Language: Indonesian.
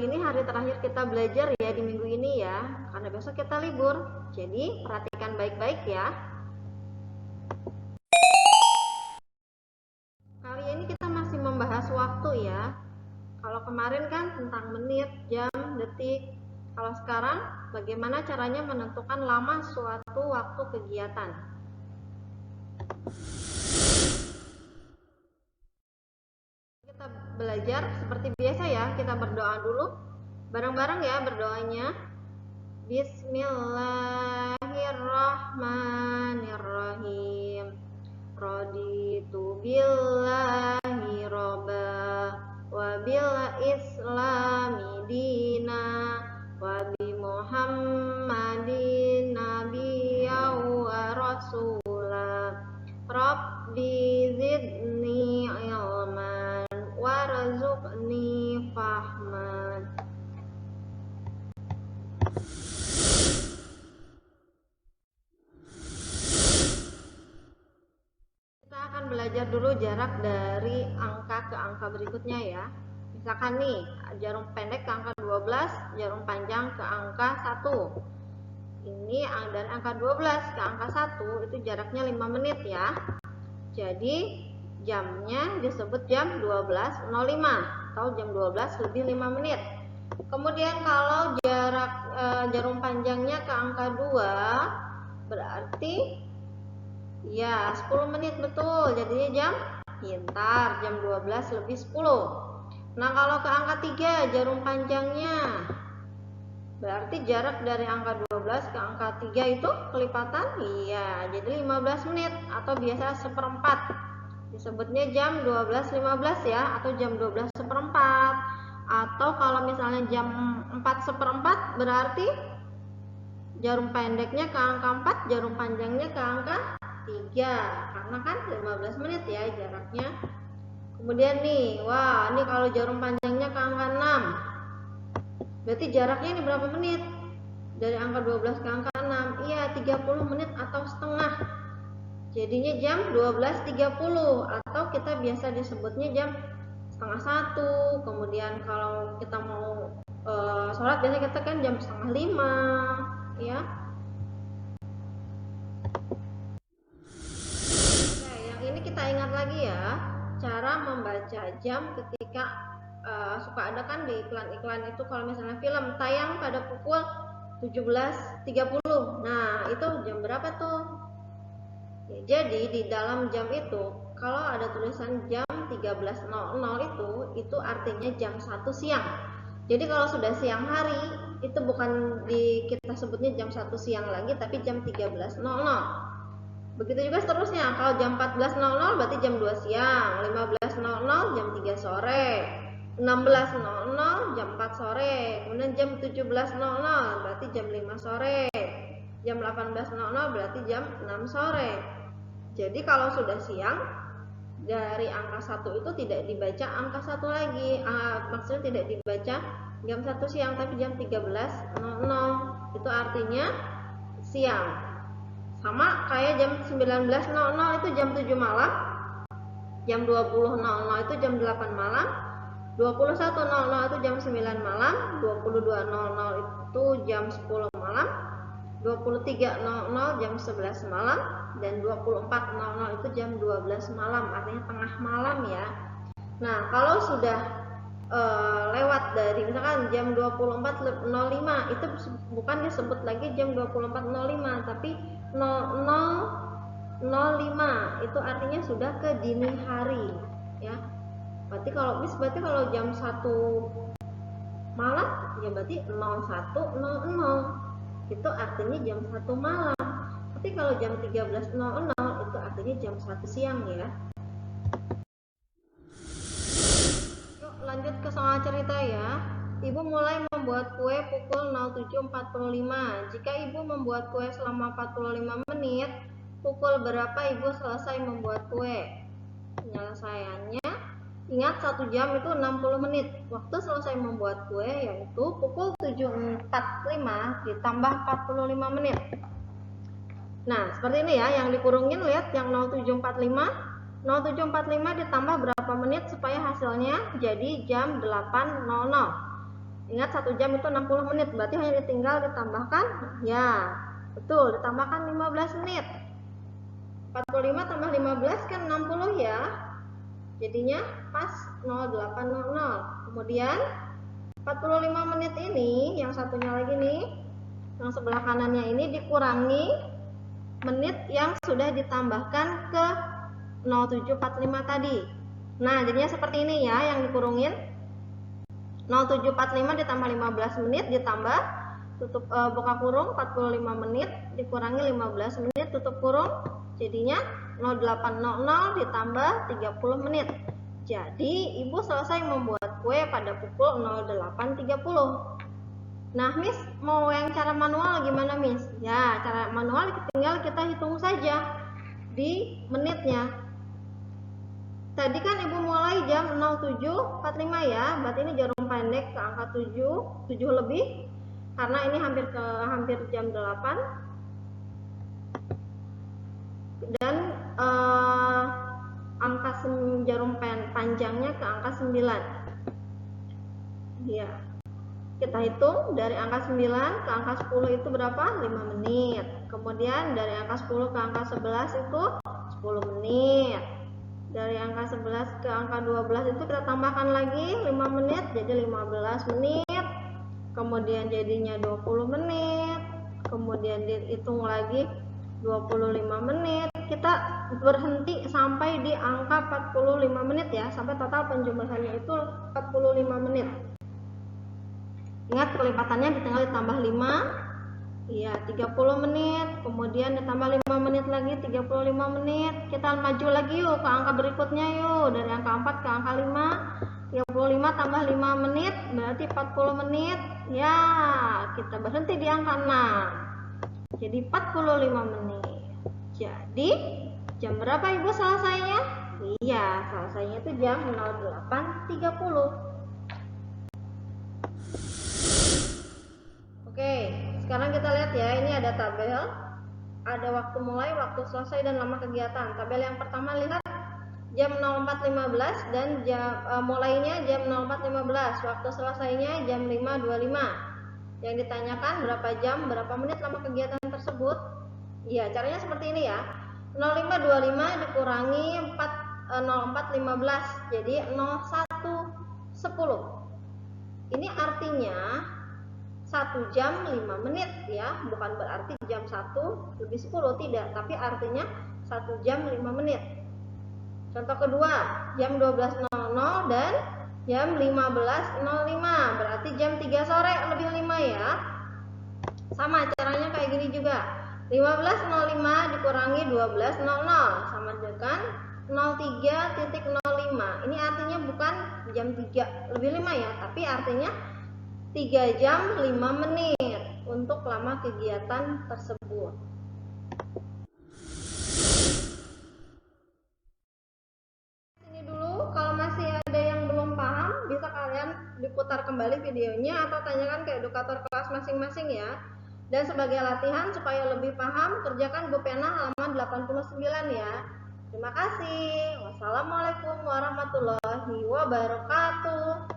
hari ini hari terakhir kita belajar ya di minggu ini ya, karena besok kita libur. Jadi perhatikan baik-baik ya. Kali ini kita masih membahas waktu ya. Kalau kemarin kan tentang menit, jam, detik. Kalau sekarang bagaimana caranya menentukan lama suatu waktu kegiatan. Kita belajar seperti biasa ya, kita berdoa dulu. Bareng-bareng ya berdoanya. Bismillahirrahmanirrahim. Raditu billahi robba wa bil islami dina wa bi muhammadin nabiyya wa rasula rabbi zidni ilman warzuqni fahman. Belajar dulu jarak dari angka ke angka berikutnya ya. Misalkan nih, jarum pendek ke angka 12, jarum panjang ke angka 1. Ini dari angka 12 ke angka 1 itu jaraknya 5 menit ya. Jadi jamnya disebut jam 12.05 atau jam 12 lebih 5 menit. Kemudian kalau jarak jarum panjangnya ke angka 2 berarti ya 10 menit betul, jadinya jam pintar, jam 12 lebih 10. Nah kalau ke angka 3 jarum panjangnya berarti jarak dari angka 12 ke angka 3 itu kelipatan, iya jadi 15 menit atau biasa seperempat, disebutnya jam 12.15 ya, atau jam 12 seperempat. Atau kalau misalnya jam 4 seperempat berarti jarum pendeknya ke angka 4, jarum panjangnya ke angka 3, karena kan 15 menit ya jaraknya. Kemudian nih, wah ini kalau jarum panjangnya ke angka 6 berarti jaraknya ini berapa menit? Dari angka 12 ke angka 6, iya 30 menit atau setengah, jadinya jam 12.30 atau kita biasa disebutnya jam setengah 1. Kemudian kalau kita mau sholat biasanya kita kan jam setengah 5 ya. Kita ingat lagi ya cara membaca jam ketika suka ada kan di iklan-iklan itu, kalau misalnya film tayang pada pukul 17.30, nah itu jam berapa tuh ya, jadi di dalam jam itu kalau ada tulisan jam 13.00 itu artinya jam 1 siang. Jadi kalau sudah siang hari itu bukan kita sebutnya jam 1 siang lagi, tapi jam 13.00. Begitu juga seterusnya, kalau jam 14.00 berarti jam 2 siang, 15.00 jam 3 sore, 16.00 jam 4 sore, kemudian jam 17.00 berarti jam 5 sore, jam 18.00 berarti jam 6 sore. Jadi kalau sudah siang, dari angka 1 itu tidak dibaca angka 1 lagi, maksudnya tidak dibaca jam 1 siang, tapi jam 13.00, itu artinya siang. Sama kayak jam 19.00 itu jam 7 malam, jam 20.00 itu jam 8 malam, 21.00 itu jam 9 malam, 22.00 itu jam 10 malam, 23.00 jam 11 malam, dan 24.00 itu jam 12 malam, artinya tengah malam ya. Nah kalau sudah lewat dari misalkan jam 24.05 itu bukan disebut lagi jam 24.05, tapi 00.05 itu artinya sudah ke dini hari ya. Berarti kalau jam 1 malam ya berarti 01.00 itu artinya jam 1 malam. Tapi kalau jam 13.00 itu artinya jam 1 siang ya. Yuk lanjut ke soal cerita ya. Ibu mulai membuat kue pukul 07.45. Jika ibu membuat kue selama 45 menit, pukul berapa ibu selesai membuat kue? Penyelesaiannya, ingat 1 jam itu 60 menit. Waktu selesai membuat kue yaitu pukul 7.45 ditambah 45 menit. Nah, seperti ini ya, yang dikurungin lihat yang 07.45. 07.45 ditambah berapa menit supaya hasilnya jadi jam 8.00. Ingat 1 jam itu 60 menit, berarti hanya tinggal ditambahkan, ya betul, ditambahkan 15 menit. 45 tambah 15 kan 60 ya, jadinya pas 08.00. Kemudian 45 menit ini, yang satunya lagi nih, yang sebelah kanannya ini dikurangi menit yang sudah ditambahkan ke 0745 tadi. Nah, jadinya seperti ini ya, yang dikurungin 0745 ditambah 15 menit ditambah tutup buka kurung 45 menit dikurangi 15 menit tutup kurung, jadinya 08.00 ditambah 30 menit. Jadi ibu selesai membuat kue pada pukul 08.30. Nah, Miss mau yang cara manual gimana, Miss? Ya, cara manual tinggal kita hitung saja di menitnya. Tadi kan ibu mulai jam 07.45 ya, berarti ini jarum pendek ke angka 7 lebih, karena ini hampir jam 8. Dan angka jarum panjangnya ke angka 9. Ya. Kita hitung dari angka 9 ke angka 10 itu berapa? 5 menit. Kemudian dari angka 10 ke angka 11 itu 10 menit. Dari angka 11 ke angka 12 itu kita tambahkan lagi 5 menit jadi 15 menit. Kemudian jadinya 20 menit. Kemudian dihitung lagi 25 menit. Kita berhenti sampai di angka 45 menit ya, sampai total penjumlahannya itu 45 menit. Ingat kelipatannya tinggal ditambah 5, iya 30 menit, kemudian ditambah 5 menit lagi 35 menit. Kita maju lagi yuk ke angka berikutnya yuk, dari angka 4 ke angka 5. 35 tambah 5 menit berarti 40 menit. Ya, kita berhenti di angka 6. Jadi 45 menit. Jadi jam berapa ibu selesainya? Iya, selesainya itu jam 08.30. Oke, sekarang kita lihat ya, ini ada tabel, ada waktu mulai, waktu selesai, dan lama kegiatan. Tabel yang pertama lihat jam 04.15 dan mulainya jam 04.15, waktu selesainya jam 5.25. Yang ditanyakan berapa jam, berapa menit lama kegiatan tersebut. Iya, caranya seperti ini ya. 05.25 dikurangi 04.15, jadi 01.10. Ini artinya 1 jam 5 menit ya, bukan berarti jam 1 lebih 10, tidak, tapi artinya 1 jam 5 menit. Contoh kedua, jam 12.00 dan jam 15.05, berarti jam 3 sore lebih 5 ya. Sama caranya kayak gini juga. 15.05 dikurangi 12.00 sama dengan 03.05. Ini artinya bukan jam 3 lebih 5 ya, tapi artinya 3 jam 5 menit untuk lama kegiatan tersebut. Ini dulu, kalau masih ada yang belum paham, bisa kalian diputar kembali videonya atau tanyakan ke edukator kelas masing-masing ya. Dan sebagai latihan supaya lebih paham, kerjakan Bu Pena halaman 89 ya. Terima kasih. Wassalamualaikum warahmatullahi wabarakatuh.